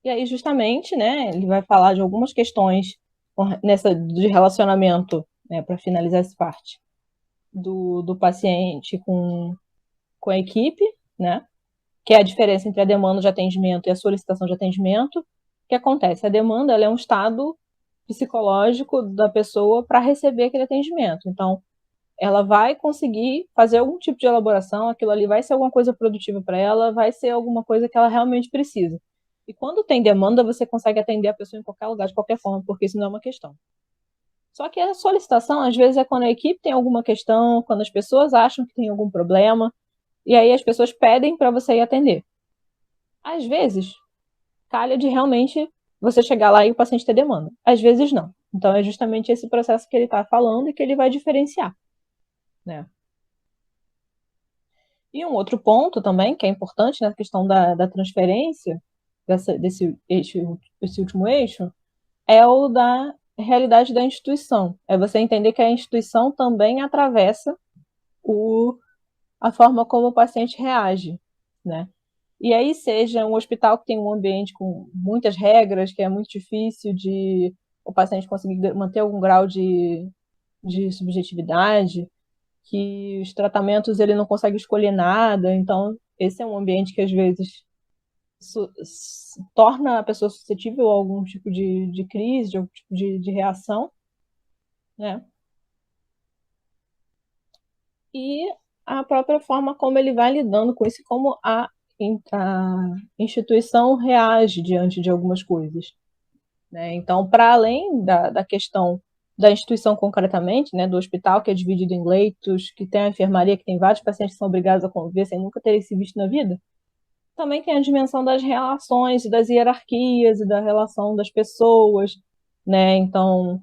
E aí, justamente, né, ele vai falar de algumas questões nessa de relacionamento, né, para finalizar essa parte, do paciente com a equipe, né, que é a diferença entre a demanda de atendimento e a solicitação de atendimento. O que acontece? A demanda ela é um estado psicológico da pessoa para receber aquele atendimento. Então, ela vai conseguir fazer algum tipo de elaboração, aquilo ali vai ser alguma coisa produtiva para ela, vai ser alguma coisa que ela realmente precisa. E quando tem demanda, você consegue atender a pessoa em qualquer lugar, de qualquer forma, porque isso não é uma questão. Só que a solicitação, às vezes, é quando a equipe tem alguma questão, quando as pessoas acham que tem algum problema, e aí as pessoas pedem para você ir atender. Às vezes, calha de realmente você chegar lá e o paciente ter demanda. Às vezes, não. Então, é justamente esse processo que ele está falando e que ele vai diferenciar, né? E um outro ponto também, que é importante na questão da transferência, esse último eixo, é o da realidade da instituição. É você entender que a instituição também atravessa o, a forma como o paciente reage, né? E aí, seja um hospital que tem um ambiente com muitas regras, que é muito difícil de o paciente conseguir manter algum grau de subjetividade, que os tratamentos ele não consegue escolher nada, então esse é um ambiente que às vezes torna a pessoa suscetível a algum tipo de crise, de algum tipo de reação, né? E a própria forma como ele vai lidando com isso, como a instituição reage diante de algumas coisas, né? Então, para além da questão da instituição concretamente, né, do hospital, que é dividido em leitos, que tem a enfermaria, que tem vários pacientes que são obrigados a conviver sem nunca terem se visto na vida, também tem a dimensão das relações, das hierarquias e da relação das pessoas, né? Então,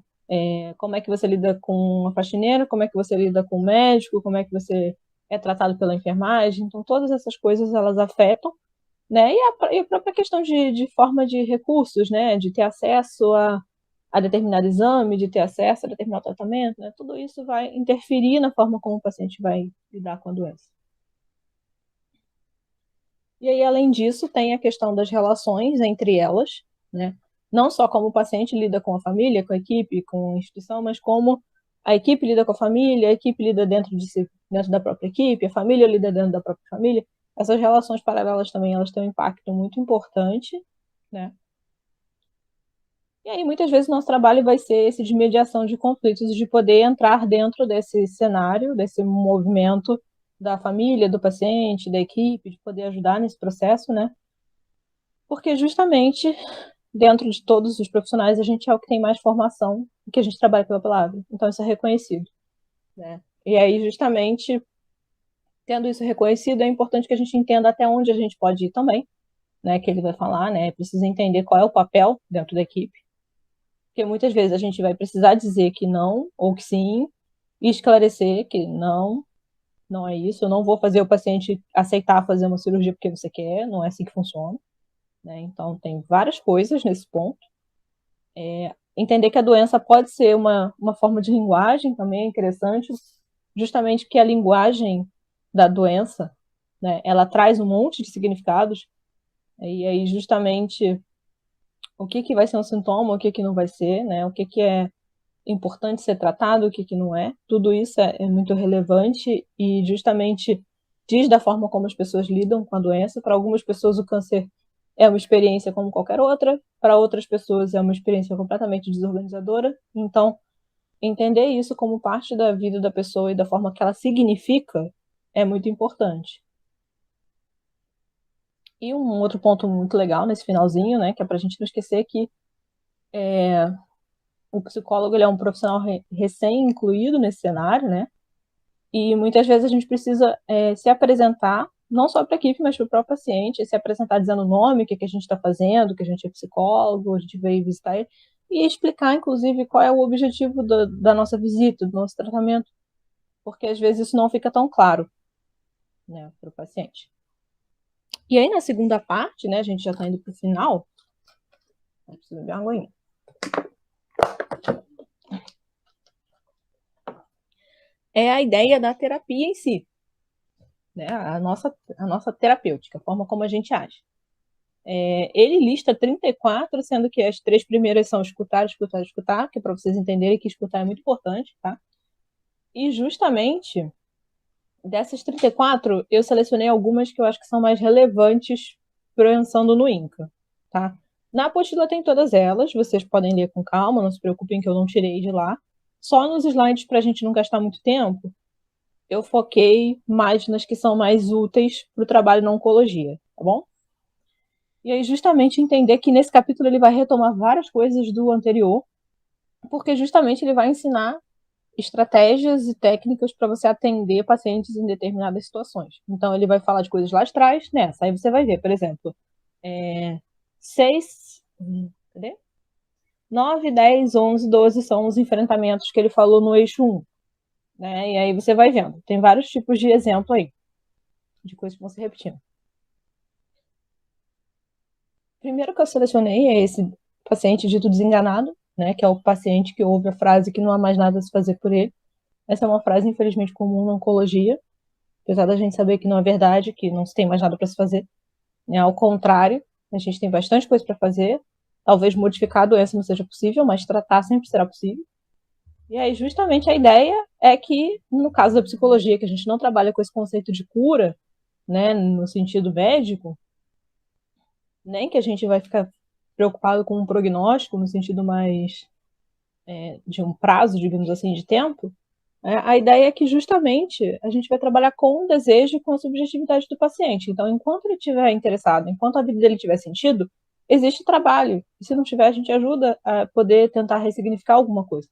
como é que você lida com a faxineira, como é que você lida com o médico, como é que você é tratado pela enfermagem. Então, todas essas coisas, elas afetam, né? E a própria questão de forma de recursos, né? De ter acesso a determinado exame, de ter acesso a determinado tratamento, né? Tudo isso vai interferir na forma como o paciente vai lidar com a doença. E aí, além disso, tem a questão das relações entre elas, né? Não só como o paciente lida com a família, com a equipe, com a instituição, mas como a equipe lida com a família, a equipe lida dentro de si, dentro da própria equipe, a família lida dentro da própria família. Essas relações paralelas também, elas têm um impacto muito importante, né? E aí, muitas vezes, o nosso trabalho vai ser esse de mediação de conflitos, de poder entrar dentro desse cenário, desse movimento da família, do paciente, da equipe, de poder ajudar nesse processo, né? Porque justamente dentro de todos os profissionais a gente é o que tem mais formação e que a gente trabalha pela palavra. Então isso é reconhecido, né? E aí justamente tendo isso reconhecido é importante que a gente entenda até onde a gente pode ir também, né? Que ele vai falar, né? Precisa entender qual é o papel dentro da equipe, porque muitas vezes a gente vai precisar dizer que não ou que sim e esclarecer que não, não é isso. Eu não vou fazer o paciente aceitar fazer uma cirurgia porque você quer, não é assim que funciona, né? Então tem várias coisas nesse ponto. Entender que a doença pode ser uma forma de linguagem também é interessante, justamente porque a linguagem da doença, né, ela traz um monte de significados, e aí justamente o que, que vai ser um sintoma, o que, que não vai ser, né, o que, que é importante ser tratado, o que, que não é, tudo isso é muito relevante e justamente diz da forma como as pessoas lidam com a doença. Para algumas pessoas o câncer é uma experiência como qualquer outra, para outras pessoas é uma experiência completamente desorganizadora. Então, entender isso como parte da vida da pessoa e da forma que ela significa é muito importante. E um outro ponto muito legal nesse finalzinho, né, que é para a gente não esquecer que o psicólogo ele é um profissional recém-incluído nesse cenário, né? E muitas vezes a gente precisa se apresentar, não só para a equipe, mas para o próprio paciente, se apresentar dizendo o nome, o que, que a gente está fazendo, que a gente é psicólogo, a gente veio visitar ele, e explicar, inclusive, qual é o objetivo da nossa visita, do nosso tratamento, porque às vezes isso não fica tão claro, né, para o paciente. E aí, na segunda parte, né, a gente já está indo para o final, preciso beber uma aguinha. É a ideia da terapia em si, né, a nossa terapêutica, a forma como a gente age. Ele lista 34, sendo que as 3 primeiras são escutar, escutar, escutar, que é para vocês entenderem que escutar é muito importante, tá? E justamente dessas 34, eu selecionei algumas que eu acho que são mais relevantes pensando no INCA, tá? Na apostila tem todas elas, vocês podem ler com calma, não se preocupem que eu não tirei de lá. Só nos slides, para a gente não gastar muito tempo, eu foquei mais nas que são mais úteis para o trabalho na oncologia, tá bom? E aí, justamente entender que nesse capítulo ele vai retomar várias coisas do anterior, porque justamente ele vai ensinar estratégias e técnicas para você atender pacientes em determinadas situações. Então, ele vai falar de coisas lá de trás, nessa. Aí você vai ver, por exemplo, 6, cadê? 9, 10, 11, 12 são os enfrentamentos que ele falou no eixo 1. Né? E aí você vai vendo. Tem vários tipos de exemplo aí, de coisas que vão se repetindo. Primeiro que eu selecionei é esse paciente dito desenganado, né, que é o paciente que ouve a frase que não há mais nada a se fazer por ele. Essa é uma frase, infelizmente, comum na oncologia, apesar da gente saber que não é verdade, que não se tem mais nada para se fazer. Né? Ao contrário, a gente tem bastante coisa para fazer. Talvez modificar a doença não seja possível, mas tratar sempre será possível. E aí, justamente, a ideia é que, no caso da psicologia, que a gente não trabalha com esse conceito de cura, né, no sentido médico, nem que a gente vai ficar preocupado com um prognóstico, no sentido mais de um prazo, digamos assim, de tempo, a ideia é que justamente a gente vai trabalhar com o desejo e com a subjetividade do paciente. Então, enquanto ele estiver interessado, enquanto a vida dele tiver sentido, existe trabalho. E se não tiver, a gente ajuda a poder tentar ressignificar alguma coisa.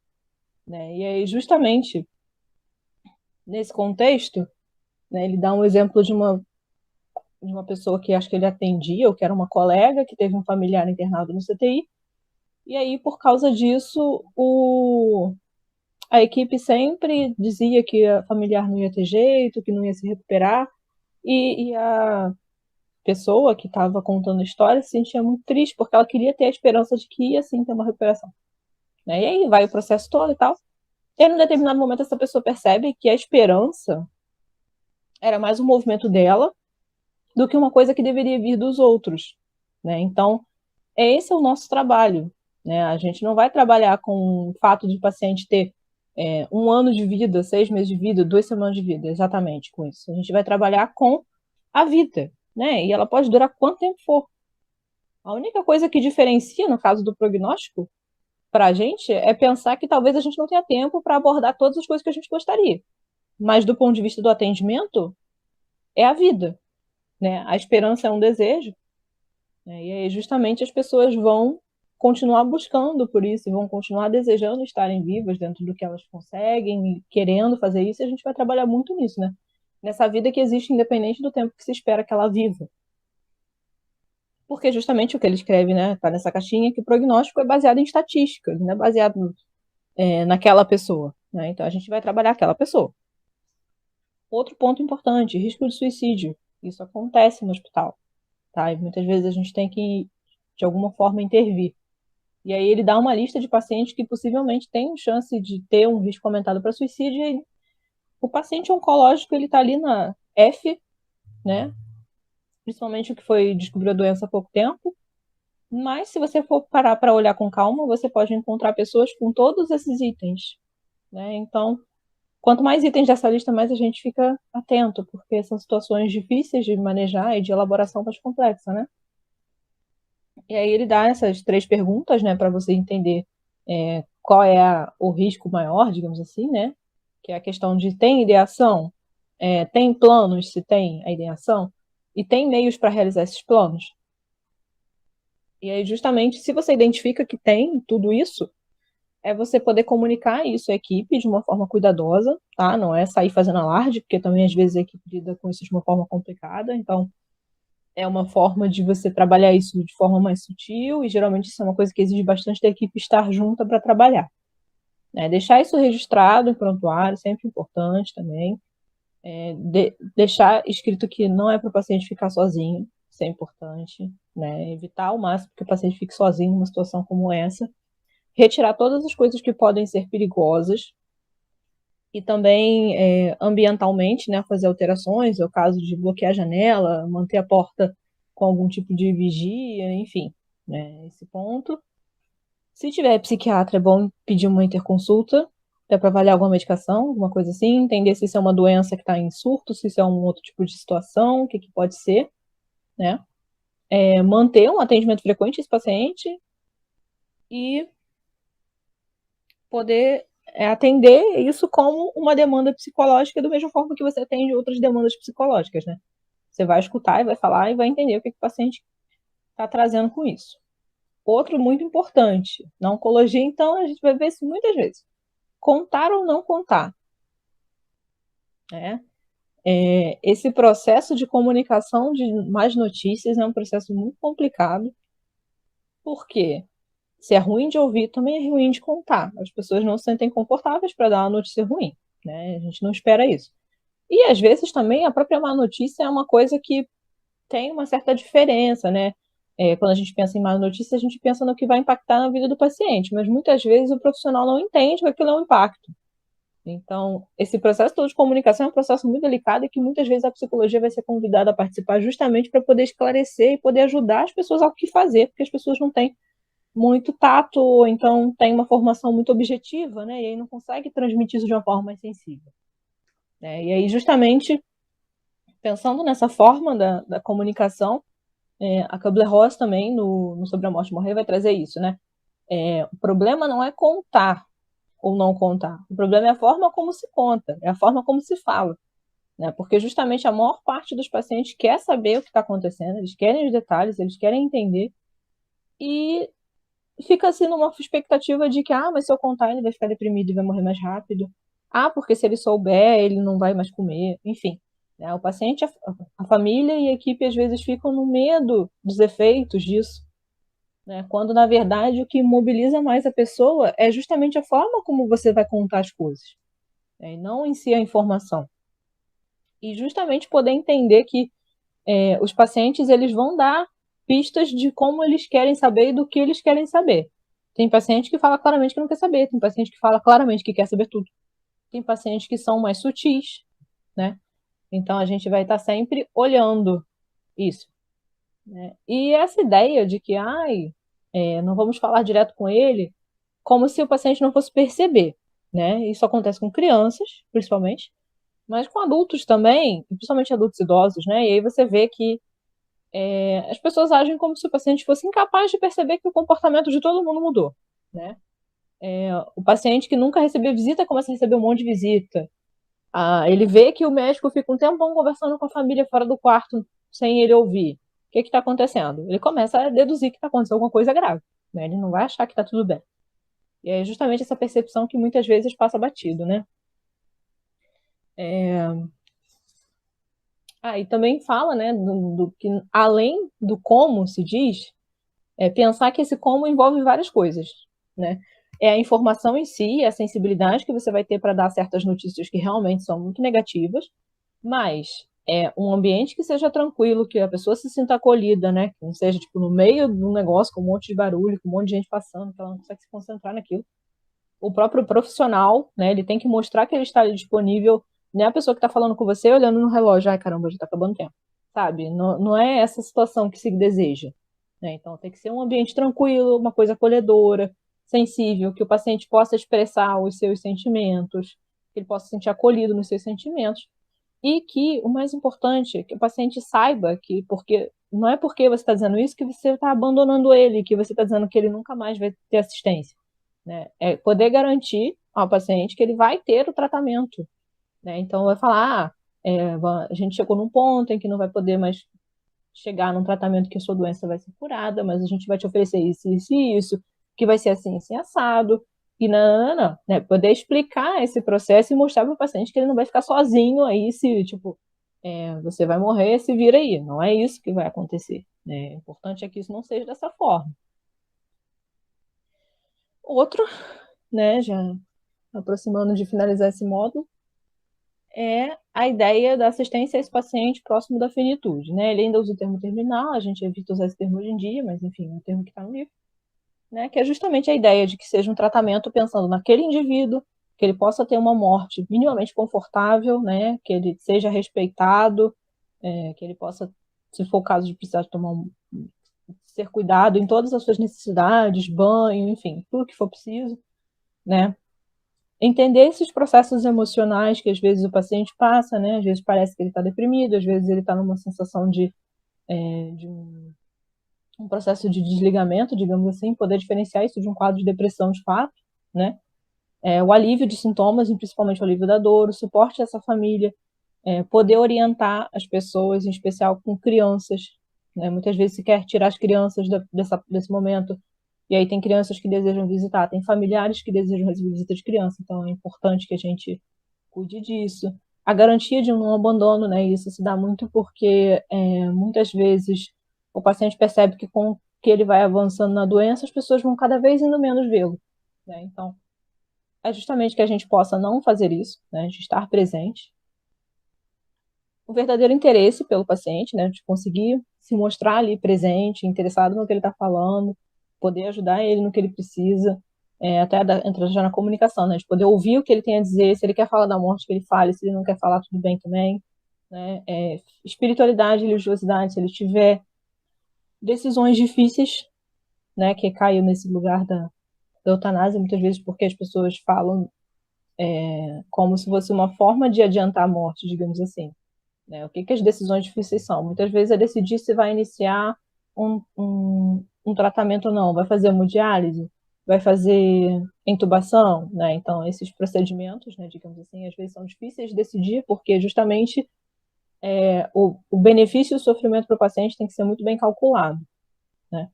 Né? E aí, justamente nesse contexto, né, ele dá um exemplo de uma pessoa que acho que ele atendia, ou que era uma colega, que teve um familiar internado no CTI, e aí, por causa disso, a equipe sempre dizia que a familiar não ia ter jeito, que não ia se recuperar, e a pessoa que estava contando a história se sentia muito triste, porque ela queria ter a esperança de que ia sim ter uma recuperação. Né? E aí vai o processo todo e tal. E em um determinado momento essa pessoa percebe que a esperança era mais um movimento dela do que uma coisa que deveria vir dos outros. Né? Então, esse é o nosso trabalho. Né? A gente não vai trabalhar com o fato de o paciente ter 1 ano de vida, 6 meses de vida, 2 semanas de vida, exatamente com isso. A gente vai trabalhar com a vida, né? E ela pode durar quanto tempo for. A única coisa que diferencia, no caso do prognóstico, para a gente, é pensar que talvez a gente não tenha tempo para abordar todas as coisas que a gente gostaria. Mas do ponto de vista do atendimento, é a vida, né? A esperança é um desejo, né? E aí justamente as pessoas vão continuar buscando por isso, vão continuar desejando estarem vivas dentro do que elas conseguem, querendo fazer isso, e a gente vai trabalhar muito nisso, né? Nessa vida que existe independente do tempo que se espera que ela viva. Porque justamente o que ele escreve, né, tá nessa caixinha, que o prognóstico é baseado em estatística, não é baseado naquela pessoa, né? Então a gente vai trabalhar aquela pessoa. Outro ponto importante, risco de suicídio. Isso acontece no hospital, tá? E muitas vezes a gente tem que, de alguma forma, intervir. E aí ele dá uma lista de pacientes que possivelmente têm chance de ter um risco aumentado para suicídio. E o paciente oncológico, ele está ali na F, né? Principalmente o que foi descobriu a doença há pouco tempo. Mas se você for parar para olhar com calma, você pode encontrar pessoas com todos esses itens, né? Então, quanto mais itens dessa lista, mais a gente fica atento, porque são situações difíceis de manejar e de elaboração mais complexa, né? E aí ele dá essas 3 perguntas, né, para você entender qual é o risco maior, digamos assim, né? Que é a questão de tem ideação, tem planos, se tem a ideação, e tem meios para realizar esses planos. E aí, justamente, se você identifica que tem tudo isso, é você poder comunicar isso à equipe de uma forma cuidadosa, tá? Não é sair fazendo alarde, porque também às vezes a equipe lida com isso de uma forma complicada, então é uma forma de você trabalhar isso de forma mais sutil, e geralmente isso é uma coisa que exige bastante da equipe estar junta para trabalhar. Né? Deixar isso registrado em prontuário, sempre importante também. Deixar escrito que não é para o paciente ficar sozinho, isso é importante. Né? Evitar ao máximo que o paciente fique sozinho numa situação como essa. Retirar todas as coisas que podem ser perigosas. E também ambientalmente, né, fazer alterações, é o caso de bloquear a janela, manter a porta com algum tipo de vigia, enfim, né, esse ponto. Se tiver psiquiatra, é bom pedir uma interconsulta, até para avaliar alguma medicação, alguma coisa assim, entender se isso é uma doença que está em surto, se isso é um outro tipo de situação, o que, que pode ser, né? Manter um atendimento frequente a esse paciente e poder atender isso como uma demanda psicológica, da mesma forma que você atende outras demandas psicológicas, né? Você vai escutar e vai falar e vai entender o que, que o paciente está trazendo com isso. Outro muito importante, na oncologia, então, a gente vai ver isso muitas vezes. Contar ou não contar, né? Esse processo de comunicação de mais notícias é um processo muito complicado, porque se é ruim de ouvir, também é ruim de contar. As pessoas não se sentem confortáveis para dar uma notícia ruim, né? A gente não espera isso. E às vezes também a própria má notícia é uma coisa que tem uma certa diferença, né? Quando a gente pensa em má notícia, a gente pensa no que vai impactar na vida do paciente, mas muitas vezes o profissional não entende que aquilo é um impacto. Então, esse processo todo de comunicação é um processo muito delicado e que muitas vezes a psicologia vai ser convidada a participar justamente para poder esclarecer e poder ajudar as pessoas ao que fazer, porque as pessoas não têm muito tato, ou então tem uma formação muito objetiva, né? E aí não consegue transmitir isso de uma forma mais sensível. Né? E aí, justamente, pensando nessa forma da comunicação, a Kubler-Ross também, no Sobre a Morte e Morrer, vai trazer isso, né? O problema não é contar ou não contar. O problema é a forma como se conta, é a forma como se fala. Né? Porque justamente a maior parte dos pacientes quer saber o que está acontecendo, eles querem os detalhes, eles querem entender, e fica assim numa expectativa de que, mas se eu contar ele vai ficar deprimido e vai morrer mais rápido. Porque se ele souber, ele não vai mais comer. Enfim, né? O paciente, a família e a equipe às vezes ficam no medo dos efeitos disso. Né? Quando, na verdade, o que mobiliza mais a pessoa é justamente a forma como você vai contar as coisas. Né? E não em si a informação. E justamente poder entender que os pacientes eles vão dar pistas de como eles querem saber e do que eles querem saber. Tem paciente que fala claramente que não quer saber, tem paciente que fala claramente que quer saber tudo. Tem pacientes que são mais sutis, né? Então a gente vai estar sempre olhando isso. Né? E essa ideia de que, não vamos falar direto com ele, como se o paciente não fosse perceber, né? Isso acontece com crianças, principalmente, mas com adultos também, principalmente adultos idosos, né? E aí você vê que as pessoas agem como se o paciente fosse incapaz de perceber que o comportamento de todo mundo mudou, né? O paciente que nunca recebeu visita começa a receber um monte de visita. Ele vê que o médico fica um tempão conversando com a família fora do quarto sem ele ouvir. O que está acontecendo? Ele começa a deduzir que está acontecendo alguma coisa grave. Né? Ele não vai achar que está tudo bem. E é justamente essa percepção que muitas vezes passa batido, né? E também fala, né, do que além do como se diz, pensar que esse como envolve várias coisas, né? É a informação em si, a sensibilidade que você vai ter para dar certas notícias que realmente são muito negativas, mas um ambiente que seja tranquilo, que a pessoa se sinta acolhida, né? Que não seja tipo no meio de um negócio com um monte de barulho, com um monte de gente passando, que ela não consegue se concentrar naquilo. O próprio profissional, né? Ele tem que mostrar que ele está ali disponível, não é a pessoa que está falando com você olhando no relógio, caramba, já está acabando o tempo, sabe? Não, não é essa situação que se deseja. Né? Então tem que ser um ambiente tranquilo, uma coisa acolhedora, sensível, que o paciente possa expressar os seus sentimentos, que ele possa se sentir acolhido nos seus sentimentos. E que o mais importante é que o paciente saiba que não é porque você está dizendo isso que você está abandonando ele, que você está dizendo que ele nunca mais vai ter assistência. Né? É poder garantir ao paciente que ele vai ter o tratamento. Né? Então vai falar, a gente chegou num ponto em que não vai poder mais chegar num tratamento que a sua doença vai ser curada, mas a gente vai te oferecer isso, isso e isso, que vai ser assim, assim, assado, e não. Né? Poder explicar esse processo e mostrar para o paciente que ele não vai ficar sozinho aí, se, tipo, você vai morrer, se vira aí. Não é isso que vai acontecer. Né? O importante é que isso não seja dessa forma. Outro, né, já aproximando de finalizar esse módulo, é a ideia da assistência a esse paciente próximo da finitude. Né? Ele ainda usa o termo terminal, a gente evita usar esse termo hoje em dia, mas enfim, é o termo que está no livro. Né? Que é justamente a ideia de que seja um tratamento pensando naquele indivíduo, que ele possa ter uma morte minimamente confortável, né? Que ele seja respeitado, que ele possa se for o caso de precisar ser cuidado em todas as suas necessidades, banho, enfim, tudo que for preciso, né? Entender esses processos emocionais que às vezes o paciente passa, né? Às vezes parece que ele está deprimido, às vezes ele está numa sensação de um processo de desligamento, digamos assim, poder diferenciar isso de um quadro de depressão de fato, né? O alívio de sintomas, e principalmente o alívio da dor, o suporte a essa família, poder orientar as pessoas, em especial com crianças, né? Muitas vezes se quer tirar as crianças desse momento, e aí tem crianças que desejam visitar, tem familiares que desejam receber visita de criança, então é importante que a gente cuide disso. A garantia de um não abandono, né? Isso se dá muito porque muitas vezes o paciente percebe que com que ele vai avançando na doença, as pessoas vão cada vez indo menos vê-lo, né? Então, é justamente que a gente possa não fazer isso, né? De estar presente. O verdadeiro interesse pelo paciente, né? De conseguir se mostrar ali presente, interessado no que ele está falando, poder ajudar ele no que ele precisa, entrar já na comunicação, né? De poder ouvir o que ele tem a dizer, se ele quer falar da morte, que ele fale, se ele não quer falar, tudo bem também, né? Espiritualidade, religiosidade, se ele tiver decisões difíceis, né? Que caiu nesse lugar da eutanásia, muitas vezes porque as pessoas falam como se fosse uma forma de adiantar a morte, digamos assim. Né? O que as decisões difíceis são? Muitas vezes é decidir se vai iniciar um tratamento ou não, vai fazer hemodiálise, vai fazer intubação, né? Então, esses procedimentos, né, digamos assim, às vezes são difíceis de decidir, porque justamente o benefício e o sofrimento para o paciente tem que ser muito bem calculado, né?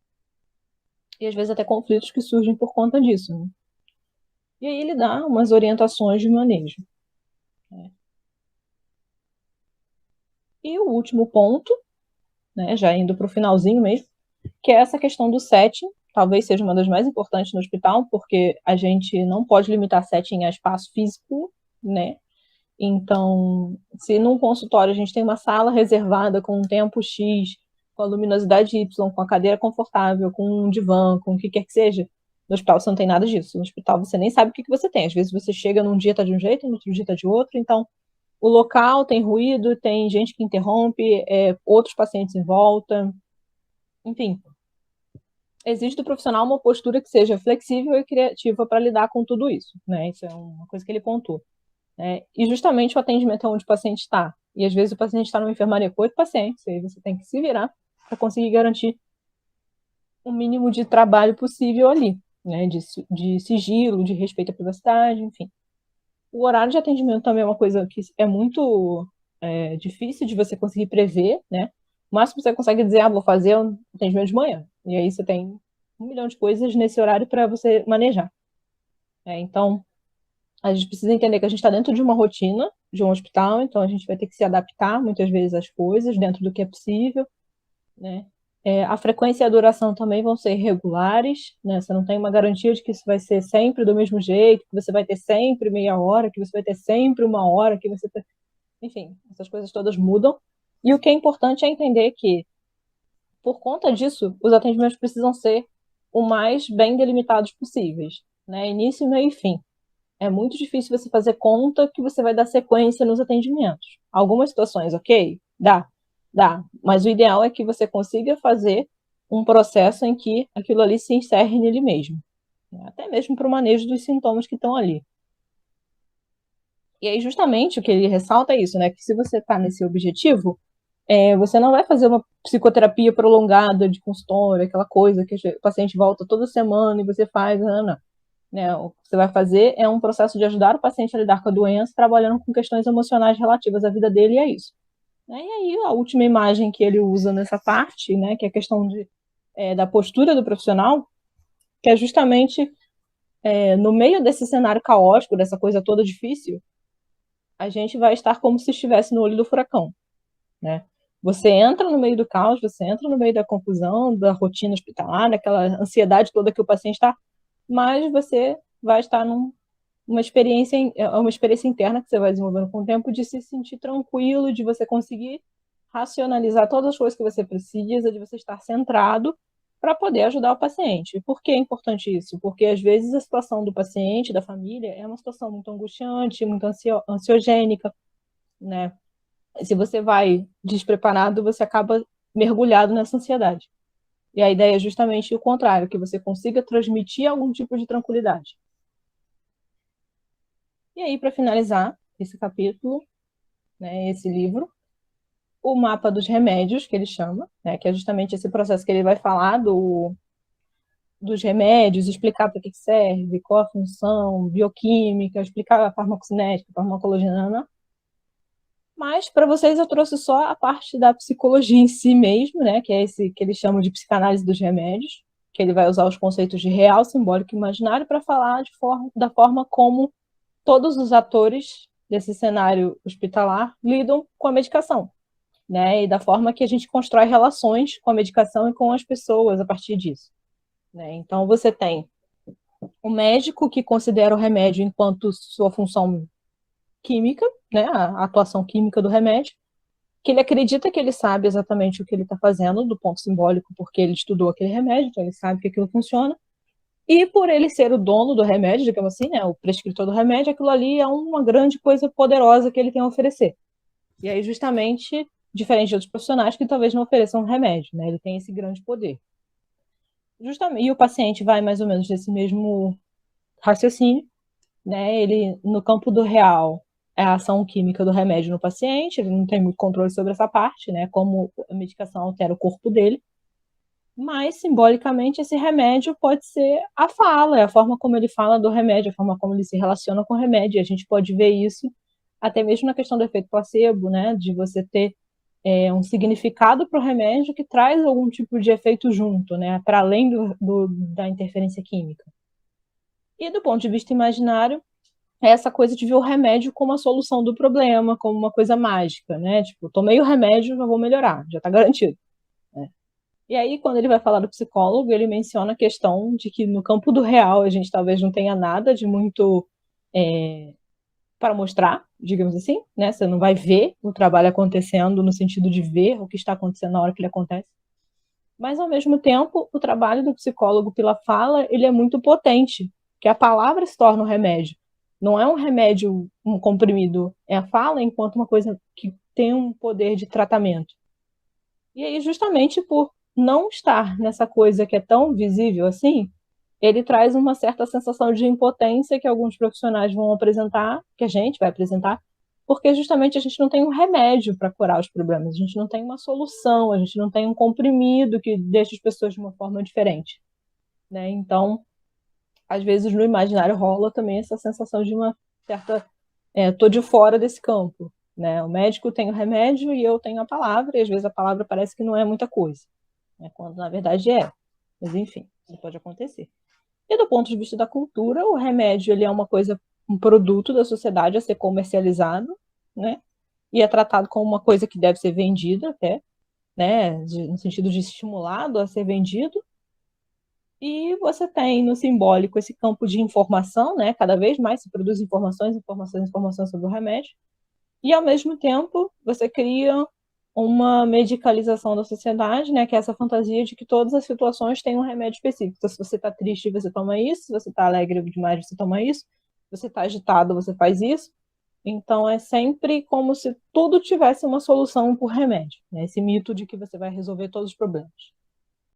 E às vezes até conflitos que surgem por conta disso, né? E aí ele dá umas orientações de manejo. Né? E o último ponto, né, já indo para o finalzinho mesmo, que é essa questão do setting, talvez seja uma das mais importantes no hospital, porque a gente não pode limitar setting a espaço físico, né? Então, se num consultório a gente tem uma sala reservada com um tempo X, com a luminosidade Y, com a cadeira confortável, com um divã, com o que quer que seja, no hospital você não tem nada disso. No hospital você nem sabe o que você tem. Às vezes você chega num dia tá de um jeito, no outro dia tá de outro, então o local tem ruído, tem gente que interrompe, outros pacientes em volta, enfim. Exige do profissional uma postura que seja flexível e criativa para lidar com tudo isso, né? Isso é uma coisa que ele pontuou. Né? E justamente o atendimento é onde o paciente está. E às vezes o paciente está numa enfermaria com 8 pacientes, e aí você tem que se virar para conseguir garantir o mínimo de trabalho possível ali, né? De sigilo, de respeito à privacidade, enfim. O horário de atendimento também é uma coisa que é muito difícil de você conseguir prever, né? O máximo que você consegue dizer, vou fazer um atendimento de manhã. E aí você tem 1 milhão de coisas nesse horário para você manejar. Então, a gente precisa entender que a gente está dentro de uma rotina de um hospital, então a gente vai ter que se adaptar muitas vezes às coisas dentro do que é possível, né? A frequência e a duração também vão ser irregulares, né? Você não tem uma garantia de que isso vai ser sempre do mesmo jeito, que você vai ter sempre meia hora, que você vai ter sempre 1 hora, que você... Enfim, essas coisas todas mudam. E o que é importante é entender que, por conta disso, os atendimentos precisam ser o mais bem delimitados possíveis, né? Início, meio e fim. É muito difícil você fazer conta que você vai dar sequência nos atendimentos. Algumas situações, ok? Dá. Mas o ideal é que você consiga fazer um processo em que aquilo ali se encerre nele mesmo. Até mesmo para o manejo dos sintomas que estão ali. E aí, justamente, o que ele ressalta é isso, né? Que se você está nesse objetivo, você não vai fazer uma psicoterapia prolongada de consultório, aquela coisa que o paciente volta toda semana e você faz, não. Né, o que você vai fazer é um processo de ajudar o paciente a lidar com a doença, trabalhando com questões emocionais relativas à vida dele, e é isso. E aí, a última imagem que ele usa nessa parte, né, que é a questão da postura do profissional, que é justamente no meio desse cenário caótico, dessa coisa toda difícil, a gente vai estar como se estivesse no olho do furacão. Né? Você entra no meio do caos, você entra no meio da confusão, da rotina hospitalar, daquela ansiedade toda que o paciente está, mas você vai estar uma experiência interna que você vai desenvolvendo com o tempo de se sentir tranquilo, de você conseguir racionalizar todas as coisas que você precisa, de você estar centrado para poder ajudar o paciente. Por que é importante isso? Porque às vezes a situação do paciente, da família, é uma situação muito angustiante, muito ansiogênica, né? Se você vai despreparado, você acaba mergulhado nessa ansiedade. E a ideia é justamente o contrário, que você consiga transmitir algum tipo de tranquilidade. E aí, para finalizar esse capítulo, né, esse livro, o mapa dos remédios, que ele chama, né, que é justamente esse processo que ele vai falar dos remédios, explicar para que serve, qual a função, bioquímica, explicar a farmacocinética, a farmacologia, mas para vocês eu trouxe só a parte da psicologia em si mesmo, né, que é esse que eles chamam de psicanálise dos remédios, que ele vai usar os conceitos de real, simbólico e imaginário para falar da forma como todos os atores desse cenário hospitalar lidam com a medicação, né, e da forma que a gente constrói relações com a medicação e com as pessoas a partir disso, né. Então você tem o médico que considera o remédio enquanto sua função química, né, a atuação química do remédio, que ele acredita que ele sabe exatamente o que ele está fazendo do ponto simbólico, porque ele estudou aquele remédio, então ele sabe que aquilo funciona. E por ele ser o dono do remédio, digamos assim, né, o prescritor do remédio, aquilo ali é uma grande coisa poderosa que ele tem a oferecer. E aí, justamente, diferente de outros profissionais que talvez não ofereçam um remédio, né, ele tem esse grande poder. Justamente, e o paciente vai mais ou menos nesse mesmo raciocínio, né, ele, no campo do real, é a ação química do remédio no paciente, ele não tem muito controle sobre essa parte, né, como a medicação altera o corpo dele, mas simbolicamente esse remédio pode ser a fala, é a forma como ele fala do remédio, a forma como ele se relaciona com o remédio, e a gente pode ver isso até mesmo na questão do efeito placebo, né, de você ter um significado para o remédio que traz algum tipo de efeito junto, né, para além da interferência química. E do ponto de vista imaginário, é essa coisa de ver o remédio como a solução do problema, como uma coisa mágica, né? Tipo, tomei o remédio, já vou melhorar, já está garantido. Né? E aí, quando ele vai falar do psicólogo, ele menciona a questão de que no campo do real a gente talvez não tenha nada de muito para mostrar, digamos assim, né? Você não vai ver o trabalho acontecendo no sentido de ver o que está acontecendo na hora que ele acontece. Mas, ao mesmo tempo, o trabalho do psicólogo pela fala, ele é muito potente, que a palavra se torna um remédio. Não é um remédio, um comprimido, é a fala enquanto uma coisa que tem um poder de tratamento. E aí, justamente por não estar nessa coisa que é tão visível assim, ele traz uma certa sensação de impotência que alguns profissionais vão apresentar, que a gente vai apresentar, porque justamente a gente não tem um remédio para curar os problemas, a gente não tem uma solução, a gente não tem um comprimido que deixa as pessoas de uma forma diferente, né? Então, às vezes no imaginário rola também essa sensação de uma certa, tô de fora desse campo, né? O médico tem o remédio e eu tenho a palavra, e às vezes a palavra parece que não é muita coisa, né? Quando na verdade é. Mas enfim, isso pode acontecer. E do ponto de vista da cultura, o remédio ele é uma coisa, um produto da sociedade a ser comercializado, né? E é tratado como uma coisa que deve ser vendida até, né? No sentido de estimulado a ser vendido. E você tem no simbólico esse campo de informação, né? Cada vez mais se produz informações, informações, informações sobre o remédio. E ao mesmo tempo você cria uma medicalização da sociedade, né, que é essa fantasia de que todas as situações têm um remédio específico. Então, se você está triste, você toma isso, se você está alegre demais, você toma isso, se você está agitado, você faz isso. Então, é sempre como se tudo tivesse uma solução por remédio, né, esse mito de que você vai resolver todos os problemas.